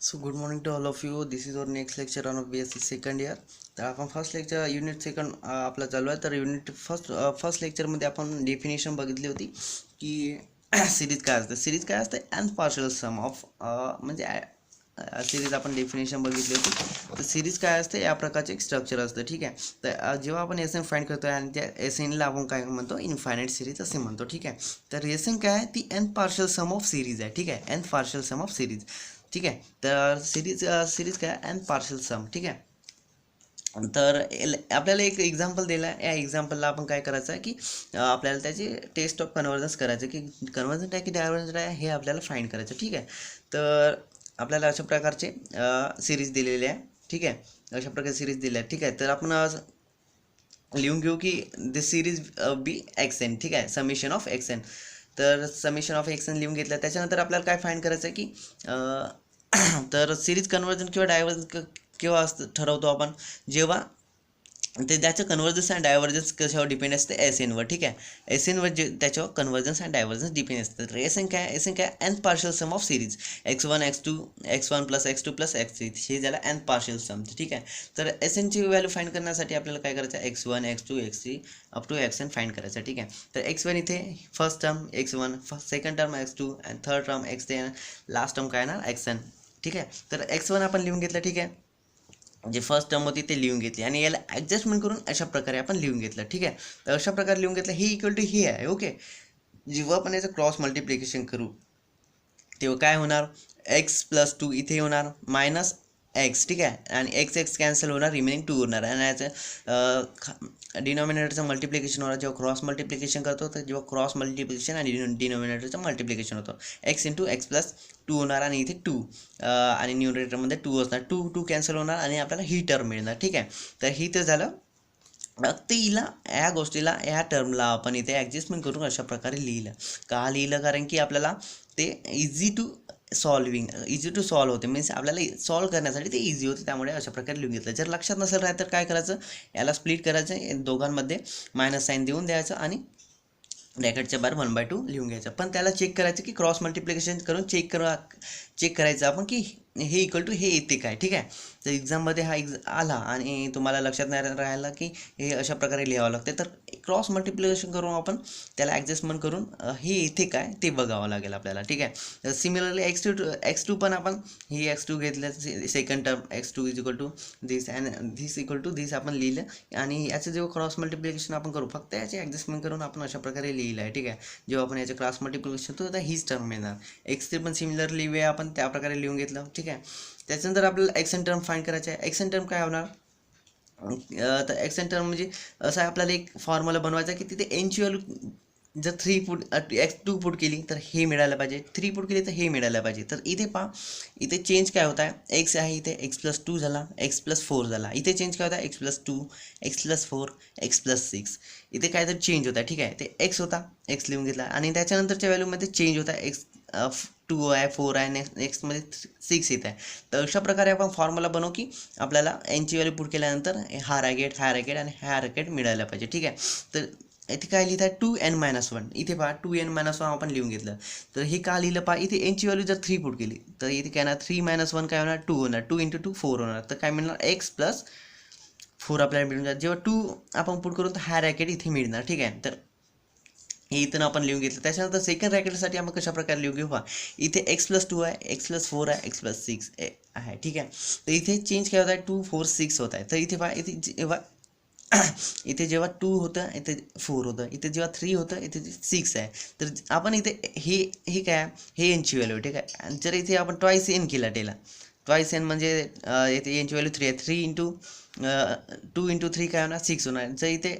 So good morning to all of you. This is our next lecture on BSc second year. तर आपण first lecture unit second आपला चालू आहे. तर unit first लेक्चरमध्ये आपण डेफिनेशन बघितली होती की सिरीज काय असते. सिरीज काय असते अँड पार्शल सम ऑफ म्हणजे सिरीज आपण डेफिनेशन बघितली होती. तर सिरीज काय असते या प्रकारचे एक स्ट्रक्चर असतं. ठीक आहे. तर जेव्हा आपण एस एन फाइंड करतो आणि त्या एस एनला आपण काय म्हणतो इनफायनाईट सिरीज असे म्हणतो. ठीक आहे. तर एस एन काय आहे ती n partial sum of series आहे. ठीक आहे. N partial sum of series. ठीक आहे. तर सिरीज काय अँड पार्शल सम. ठीक आहे. तर आपल्याला एक एक्झाम्पल दिला आहे. या एक्झाम्पलला आपण काय करायचं आहे की आपल्याला त्याची टेस्ट ऑफ कन्व्हर्जन्स करायचं की कन्व्हर्जन आहे की डायव्हर्जन आहे हे आपल्याला फाइंड करायचं. ठीक आहे. तर आपल्याला अशा प्रकारचे सिरीज दिलेले आहे. ठीक आहे. अशा प्रकारे सिरीज दिल्या आहे. ठीक आहे. तर आपण लिहून घेऊ की this series be x n. ठीक आहे. Summation of x n. तर समेशन ऑफ एक्स एन लिहून घेतलं. त्याच्यानंतर आपल्याला काय फाइंड करायचं आहे की तर सिरीज कन्व्हर्जन किंवा डायव्हर्जन केव्हा असतं ठरवतो आपण जेव्हा ते त्याचं कन्व्हर्जन्स अँड डायव्हर्जन्स कशावर डिपेंड असते एस एनवर. ठीक आहे. एस एनवर जे त्याच्यावर कन्व्हर्जन्स अँड डायव्हर्जन्स डिपेंड असतं. तर एस एन काय and partial sum of series x1 x2 x1 plus x2 plus x3 हे झालं अँड पार्शल सम. ठीक आहे. तर एस एनची व्हॅल्यू फाइंड करण्यासाठी आपल्याला काय करायचं आहे x1 x2 x3 up to xn find करायचं. ठीक आहे. तर x1 इथे first term x1, second term x2 and third term x3 last term काय ना xn. ठीक आहे. तर x1 आपण लिहून घेतलं. ठीक आहे. जे फर्स्ट टर्म होती ते लिहून घेतली आणि याला ॲडजस्टमेंट करून अशा प्रकारे आपण लिहून घेतलं. ठीक आहे. तर अशा प्रकारे लिहून घेतलं हे इक्वल टू हे आहे. ओके. जेव्हा आपण याचं क्रॉस मल्टिप्लिकेशन करू तेव्हा काय होणार x+2 इथे होणार मायनस एक्स. ठीक आहे. आणि एक्स कॅन्सल होणार रिमेनिंग 2 होणार आणि याचं डिनॉमिनेटरचं मल्टिप्लिकेशन होणार जेव्हा क्रॉस मल्टिप्लिकेशन करतो. तर जेव्हा क्रॉस मल्टिप्लिकेशन आणि डिनॉमिनेटरचं मल्टिप्लिकेशन होतं x इंटू x+2 होणार आणि इथे 2 आणि न्यूमरेटरमध्ये 2 असणार. 2 कॅन्सल होणार आणि आपल्याला ही टर्म मिळणार. ठीक आहे. तर ही तर झालं. फक्त हिला या गोष्टीला या टर्मला आपण इथे ॲडजस्टमेंट करून अशा प्रकारे लिहिलं. का लिहिलं कारण की आपल्याला ते इझी टू सॉल्व होते. मीन्स आपल्याला सॉल्व करण्यासाठी ते इझी होते. त्यामुळे अशा प्रकारे लिहून घेतलं. जर लक्षात नसेल राहत तर काय करायचं याला स्प्लिट करायचं दोघांमध्ये मायनस साईन देऊन द्यायचं आणि ब्रॅकेटच्या बाहेर 1/2 लिहून घ्यायचं. पण त्याला चेक करायचं की क्रॉस मल्टिप्लिकेशन करून चेक करायचं आपण की हे इक्वल टू हे येते काय. ठीक आहे. तर एक्झाममध्ये हा आला आणि तुम्हाला लक्षात नाही राहिला की हे अशा प्रकारे लिहावं लागते तर क्रॉस मल्टिप्लिकेशन करून आपण त्याला ॲडजस्टमेंट करून हे येते काय ते बघावं लागेल आपल्याला. ठीक आहे. तर सिमिलरली x2 पण आपण ही x2 घेतलं second term x2 is equal to this and this equal to this आपण लिहिलं आणि याचं जेव्हा क्रॉस मल्टिप्लिकेशन आपण करू फक्त याचे ॲडजस्टमेंट करून आपण अशा प्रकारे लिहिलं आहे. ठीक आहे. जेव्हा आपण याचे क्रॉस मल्टिप्लिकेशन होतो तर हीच टर्म येणार. x3 पण सिमिलरली वे आपण त्या प्रकारे लिहून घेतलं. ठीक आहे. त्याच्यानंतर आपल्याला एक्सन टर्म फाइंड करायचे आहे. एक्सन टर्म काय होणार तर एक्सन टर्म म्हणजे असं आपल्याला एक फॉर्म्युला बनवायचा आहे की तिथे एनची व्हॅल्यू जर 3 पुट x2 पुट केली तर हे मिळायला पाहिजे. 3 पुट केली तर हे मिळायला पाहिजे. तर इथे पहा इथे चेंज काय होत आहे एक्स आहे इथे x+2 झाला x+4 झाला. इथे चेंज काय होता x+2 x+4 x+6 इथे काय तर चेंज होता. ठीक आहे. ते एक्स होता एक्स लिहून घेतला आणि त्याच्यानंतरच्या व्हॅल्यूमध्ये चेंज होता एक्स 2 आहे 4 आहे नेक्स्टमध्ये 6 येत आहे. तर अशा प्रकारे आपण फॉर्म्युला बनवू की आपल्याला एनची व्हॅल्यू पुट केल्यानंतर हा रॅकेट आणि हा रॅकेट मिळायला पाहिजे. ठीक आहे. तर इथे काय लिहित आहे 2n-1 इथे पहा 2n-1 आपण लिहून घेतलं. तर हे का लिहिलं पहा इथे एनची व्हॅल्यू जर 3 पुट केली तर इथे काय ना 3-1 काय होणार 2 होणार. 2 × 2 4 होणार. तर काय मिळणार x+4 आपल्याला मिळून जाणार. जेव्हा 2 आपण पुट करून तर हा रॅकेट इथे मिळणार. ठीक आहे. तर हे इथं आपण लिहून घेतलं. त्याच्यानंतर सेकंड रॅकेटसाठी आपण कशा प्रकारे लिहून घेऊ पहा इथे x+2 आहे x+4 आहे x+6 आहे. ठीक आहे. तर इथे चेंज काय होत आहे 2 4 6 होत आहे. तर इथे पहा इथे जेव्हा इथे जेव्हा 2 होतं इथे 4 होतं. इथे जेव्हा 3 होतं इथे 6 आहे. तर आपण इथे हे काय हे एनची व्हॅल्यू. ठीक आहे. जर इथे आपण ट्वाईस एन केला टेला ट्वाईस एन म्हणजे इथे एनची व्हॅल्यू 3 आहे. 2 × 3 काय होणार 6 होणार. जर इथे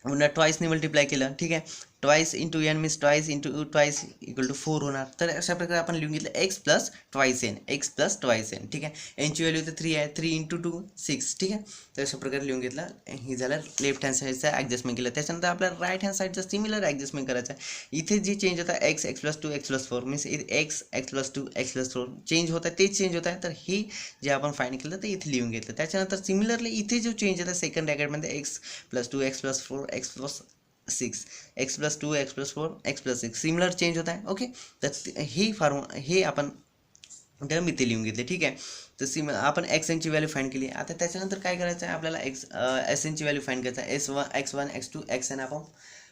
पुन्हा ट्वाईसने मल्टिप्लाय केलं. ठीक आहे. Twice into n means twice into twice equal to 4 होणार. तर अशा प्रकारे आपण लिहून घेतलं x प्लस ट्वाईस एन. ठीक आहे. एनची व्हॅल्यू तर 3 आहे 3 × 2 6. ठीक आहे. तर अशा प्रकारे लिहून घेतलं. हे झालं लेफ्ट हँड साईडचा ॲडजस्टमेंट केलं. त्याच्यानंतर आपल्याला राईट हँड साईडचा सिमिलर ॲडजस्टमेंट करायचं आहे. इथे जे चेंज होता x+2 x+4 means x+2 x+4 change होत आहे तेच चेंज होत आहे. तर हे जे आपण फाइंड केलं ते इथे लिहून घेतलं. त्याच्यानंतर सिमिलरली इथे जो चेंज होता second रॅकेटमध्ये x+2 x+4 x+6 x+2 x+4 x+6 similar change होत आहे. ओके. तर हे आपण टर्म इथे लिहून घेतले. ठीक आहे. तर आपण एक्स एनची व्हॅल्यू फाईंड केली. आता त्याच्यानंतर काय करायचं आहे आपल्याला एस एनची व्हॅल्यू फाईंड करायचं आहे. x1 x2 xn आपण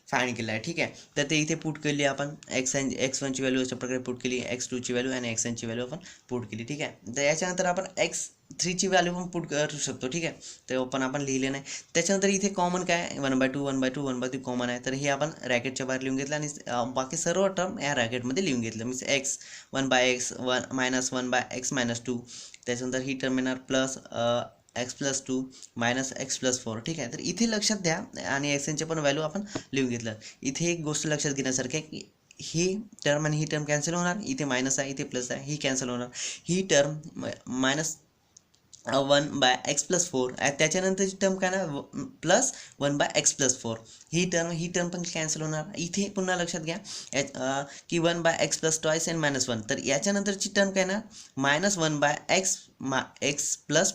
फाईंड केलं आहे. ठीक आहे. तर ते इथे पुट केली आपण x1ची व्हॅल्यू अशा प्रकारे पुट केली, x2ची व्हॅल्यू आणि xnची व्हॅल्यू आपण पुट केली. ठीक आहे. तर याच्यानंतर आपण x3ची व्हॅल्यू पण पुट करू शकतो. ठीक आहे. तर पण आपण लिहिले नाही. त्याच्यानंतर इथे कॉमन काय 1/2 1/2 1/2 कॉमन आहे. तर हे आपण रॅकेटच्या बाहेर लिहून घेतलं आणि बाकी सर्व टर्म या रॅकेटमध्ये लिहून घेतलं. Means x 1/x 1 -1/x -2. त्याच्यानंतर ही टर्म येणार प्लस x+2 -x+4. ठीक आहे. तर इथे लक्षात द्या आणि एक्सनचे पण व्हॅल्यू आपण लिहून घेतलं. इथे एक गोष्ट लक्षात घेण्यासारखी आहे की ही टर्म आणि ही टर्म कॅन्सल होणार. इथे मायनस आहे, इथे प्लस आहे, ही कॅन्सल होणार. ही टर्म -1/x+4 त्याच्यानंतरची टर्म काय ना प्लस 1/x+4. ही टर्म पण कॅन्सल होणार. इथे पुन्हा लक्षात घ्या की 1/x+ ट्वाईस अँड -1. तर याच्यानंतरची टर्म काय ना -1/x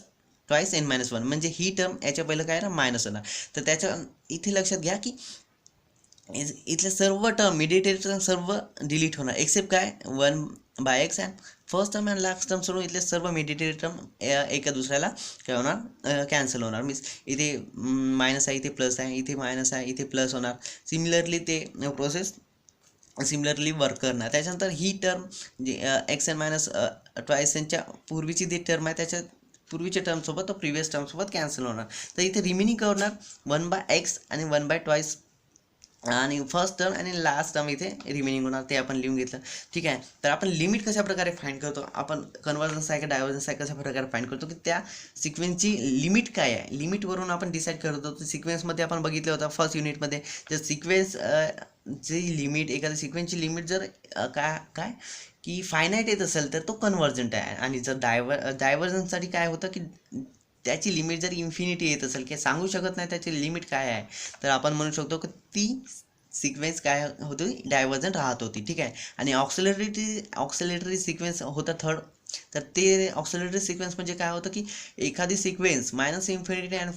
ट्वाईस एन -1. म्हणजे ही टर्म याच्या पहिलं काय ना मायनस होणार. तर त्याच्या इथे लक्षात घ्या की इथले सर्व टर्म मिडिएटेड टर्म सर्व डिलीट होणार एक्सेप्ट काय 1/x and first term and last term सोडून इथले सर्व मिडिएटेड टर्म एका दुसऱ्याला काय होणार कॅन्सल होणार. मीन्स इथे मायनस आहे, इथे प्लस आहे, इथे मायनस आहे, इथे प्लस होणार. सिमिलरली ते प्रोसेस सिमिलरली वर्क करणार. त्याच्यानंतर ही टर्म जे एक्स एन मायनस ट्वाईसच्या पूर्वीची जी टर्म आहे त्याच्या पूर्वीच्या टर्मसोबत तो प्रिव्हियस टर्मसोबत कॅन्सल होणार. तर इथे रिमेनिंग काय होणार 1/x आणि 1/2 आणि फर्स्ट टर्म आणि लास्ट टर्म इथे रिमेनिंग होणार. ते आपण लिहून घेतलं. ठीक आहे. तर आपण लिमिट कशा प्रकारे फाईंड करतो, आपण कन्वर्जन्स आहे का डायव्हर्जन्स आहे कशा प्रकारे फाईंड करतो की त्या सिक्वेन्सची लिमिट काय आहे, लिमिटवरून आपण डिसाईड करतो. तर सिक्वेन्समध्ये आपण बघितलं होतं फर्स्ट युनिटमध्ये जर सिक्वेन्स ची लिमिट एखाद्या सिक्वेन्सची लिमिट जर काय की फायनाईट येत असेल तर तो कन्वर्जंट आहे. आणि जर डायव्हर्जन्ससाठी काय होतं की त्याची लिमिट जर इन्फिनिटी येत असेल की सांगू शकत नाही त्याची लिमिट काय आहे, तर आपण म्हणू शकतो की ती सिक्वेन्स काय होती डायव्हर्जंट राहत होती. ठीक आहे. आणि ऑक्सिलेटरी सिक्वेन्स होता थर्ड. तर ते ऑक्सिलेटरी सिक्वेन्स म्हणजे काय होतं की एखादी सिक्वेन्स -इन्फिनिटी आणि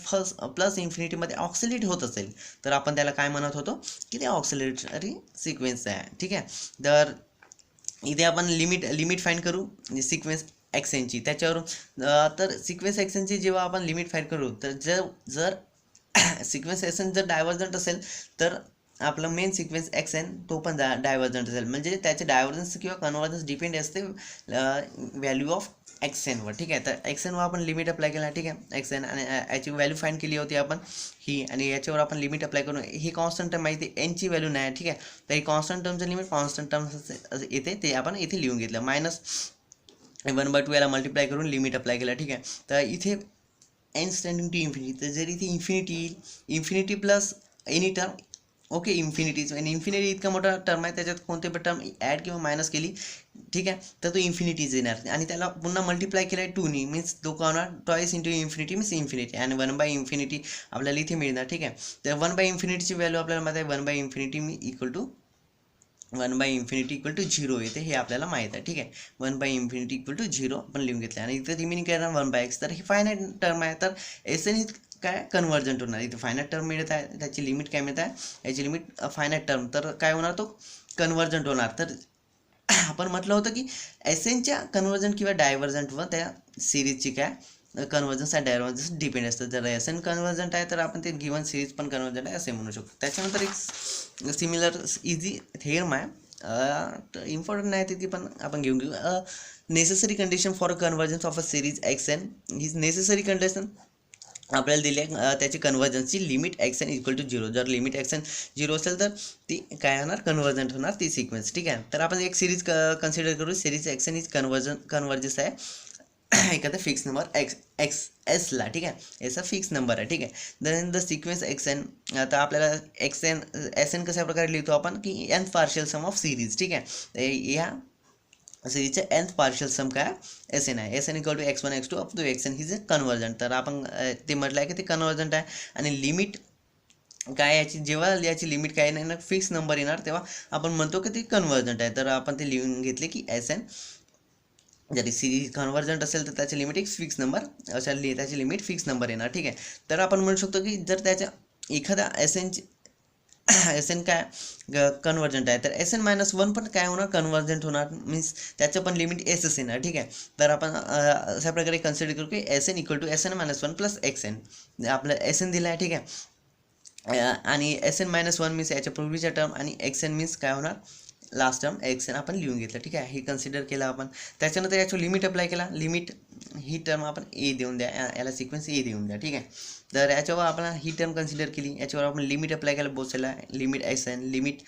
प्लस इन्फिनिटीमध्ये ऑक्सिलेट होत असेल तर आपण त्याला काय म्हणत होतो की ते ऑक्सिलेटरी सिक्वेन्स आहे. ठीक आहे. तर इथे आपण लिमिट फाईंड करू सिक्वेन्स एक्सनची त्याच्यावरून. तर सिक्वेन्स एक्सनची जेव्हा आपण लिमिट फाईंड करू तर जर सिक्वेन्स एक्सन जर डायव्हर्जंट असेल तर आपलं मेन सिक्वेन्स एक्सन तो पण डायव्हर्जंट असेल. म्हणजे त्याचे डायव्हर्जन्स किंवा कन्वर्जन्स डिपेंड असते व्हॅल्यू ऑफ एक्सनवर. ठीक आहे. तर एक्सनवर आपण लिमिट अप्लाय केला. ठीक आहे. एक्सन आणि याची व्हॅल्यू फाईंड केली होती आपण ही, आणि याच्यावर आपण लिमिट अप्लाय करून ही कॉन्स्टंट टर्म माहिती एनची व्हॅल्यू नाही. ठीक आहे. तर ही कॉन्स्टंट टर्मचं लिमिट कॉन्स्टंट टर्म येते ते आपण इथे लिहून घेतलं. -1/2 याला मल्टिप्लाय करून लिमिट अप्लाय केला. ठीक आहे. तर इथे एन स्टँडिंग टू इन्फिनिटी. तर जर इथे इन्फिनिटी येईल, infinity plus any term okay infinities आणि इन्फिनिटी इतका मोठा टर्म आहे त्याच्यात कोणते पण टर्म ॲड किंवा मायनस केली ठीक आहे तर तो इन्फिनिटीज येणार आणि त्याला पुन्हा मल्टिप्लाय केला आहे 2नी मीन्स तो का होणार twice into infinity means infinity आणि 1/इन्फिनिटी आपल्याला इथे मिळणार. ठीक आहे. तर 1/इन्फिनिटीची व्हॅल्यू आपल्याला माहिती आहे 1/इन्फिनिटी इक्वल टू 1/इन्फिनिटी इक्वल टू 0 येते हे आपल्याला माहीत आहे. ठीक आहे. 1/इन्फिनिटी इक्वल टू 0 आपण लिहून घेतलं आणि इथे रिमेनिंग काय राहणार 1/x. तर ही फायनाईट टर्म आहे तर एस एन काय कन्वर्जंट होणार. इथे फायनाईट टर्म मिळत आहे त्याची लिमिट काय मिळत आहे याची लिमिट फायनाईट टर्म तर काय होणार तो कन्वर्जंट होणार. तर आपण म्हटलं होतं की एस एनच्या कन्वर्जंट किंवा डायव्हर्जंटवर त्या सिरीजची काय कन्वर्जन्स आणि डायव्हर्जन्स डिपेंड असतं. जर एस एन कन्वर्जंट आहे तर आपण ते गिवन सिरीज पण कन्वर्जंट आहे असे म्हणू शकतो. त्याच्यानंतर एक सिमिलर इझी थेरम आहे इम्पॉर्टंट नाही ती पण आपण घेऊन घेऊ. Necessary condition for convergence of a series x N ही नेसेसरी कंडिशन आपल्याला दिली आहे त्याची कन्वर्जन्सची limit x N equal to 0. जर लिमिट एक्स एन 0 असेल तर ती काय होणार कन्वर्जंट होणार ती सिक्वेन्स. ठीक आहे. तर आपण एक सिरीज कन्सिडर करू. Series x n is convergence आहे एखादा फिक्स नंबर एक्स एसला. ठीक आहे. एस फिक्स नंबर आहे. ठीक आहे. Then the sequence x n आता आपल्याला एक्स एन एस एन कशा प्रकारे लिहितो आपण की N partial sum of series. ठीक आहे. या सिरीजचे एन्थ पार्शियल सम काय एस एन आहे. S N equal to x1 x2 up to X N ही जे कन्वर्जंट. तर आपण ते म्हटलं आहे की ते कन्वर्जंट आहे आणि लिमिट काय याची जेव्हा याची लिमिट काय नाही ना फिक्स नंबर येणार तेव्हा आपण म्हणतो की ते कन्वर्जंट आहे. तर आपण ते लिहून घेतले की एस एन जरी सिरीज कन्वर्जंट असेल तर त्याची लिमिट एक फिक्स नंबर अशा त्याची लिमिट फिक्स नंबर येणार. ठीक आहे. तर आपण म्हणू शकतो की जर त्याच्या एखाद्या एस एनची एस एन काय कन्वर्जंट आहे, तर एस एन मायनस वन पण काय होणार, कन्वर्जंट होणार, मीन्स त्याचं पण लिमिट एस एस येणार. ठीक आहे, तर आपण अशा प्रकारे कन्सिडर करू की s N equal to s n minus one plus x n. आपलं एस एन दिलं आहे. ठीक आहे, आणि s n minus one means याच्या पूर्वीच्या टर्म आणि एक्स एन मीन्स काय होणार, लास्ट टर्म एक्स एन आपण लिहून घेतलं. ठीक आहे, हे कन्सिडर केलं आपण. त्याच्यानंतर याचं लिमिट अप्लाय केला. लिमिट ही टर्म आपण ए देऊन द्या, याला सिक्वेन्स ए देऊन द्या. ठीक आहे, तर याच्यावर आपण ही टर्म कन्सिडर केली. याच्यावर आपण लिमिट अप्लाय केला बोथला, लिमिट एस एन लिमिट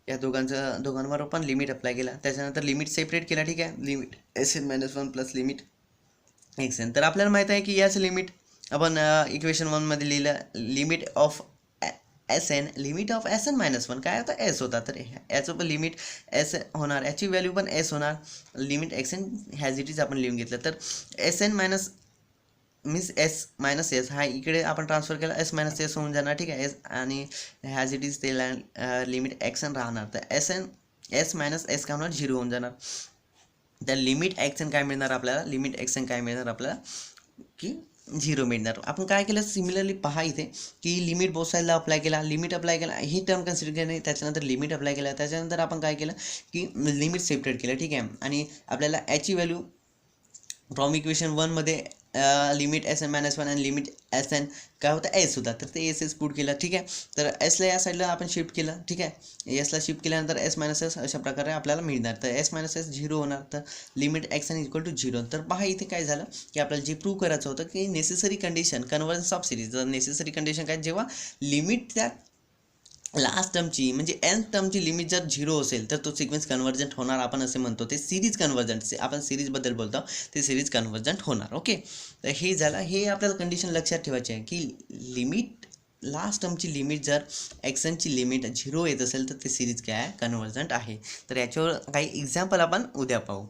या दोघांवर पण लिमिट अप्लाय केला. त्याच्यानंतर लिमिट सेपरेट केला. ठीक आहे, limit s n minus one plus limit x n. तर आपल्याला माहीत आहे की याचं लिमिट आपण इक्वेशन वनमध्ये लिहिलं, limit of s n, limit of s n minus one काय होता, एस होता, तर याचं पण लिमिट एस होणार, याची व्हॅल्यू पण एस होणार. Limit x n has it is आपण लिहून घेतलं. तर s n minus means s minus s हा इकडे आपण ट्रान्सफर केला, एस मायनस एस होऊन जाणार. ठीक आहे, एस आणि हॅज इट इज ते लिमिट एक्स एन राहणार. तर s n s minus s काय होणार, झिरो होऊन जाणार. तर लिमिट एक्स एन काय मिळणार आपल्याला, लिमिट एक्स एन काय मिळणार आपल्याला की झिरो मिळणार. आपण काय केलं, सिमिलरली पहा इथे की लिमिट बोथ साईडला अप्लाय केला, लिमिट अप्लाय केला, ही टर्म कन्सिडर केली, त्याच्यानंतर लिमिट अप्लाय केला. त्याच्यानंतर आपण काय केलं की लिमिट सेपरेट केलं. ठीक आहे, आणि आपल्याला याची व्हॅल्यू फ्रॉम इक्वेशन वनमध्ये limit s n minus one आणि लिमिट एस एन काय होतं, एस होता, तर ते एस एस पुट केलं. ठीक आहे, तर एसला या साईडला आपण शिफ्ट केलं. ठीक आहे, एसला शिफ्ट केल्यानंतर एस मायनस एस अशा प्रकारे आपल्याला मिळणार. तर एस मायनस एस झिरो होणार, तर limit x N equal to zero. तर पहा इथे काय झालं की आपल्याला जे प्रूव्ह करायचं होतं की necessary condition convergence of series. तर नेसेसरी कंडिशन काय, जेव्हा लिमिट त्या लास्ट टर्मची म्हणजे एन टर्मची लिमिट जर झिरो असेल तर तो सिक्वेन्स कन्व्हर्जंट होणार. आपण असे म्हणतो ते सिरीज कन्व्हर्जंट, आपण सिरीजबद्दल बोलतो, ते सिरीज कन्व्हर्जंट होणार. ओके, तर हे झालं. हे आपल्याला कंडिशन लक्षात ठेवायची आहे की लिमिट लास्ट टर्मची लिमिट जर एक्सनची लिमिट झिरो येत असेल तर ते सिरीज काय आहे, कन्व्हर्जंट आहे. तर याच्यावर काही एक्झाम्पल आपण उद्या पाहू.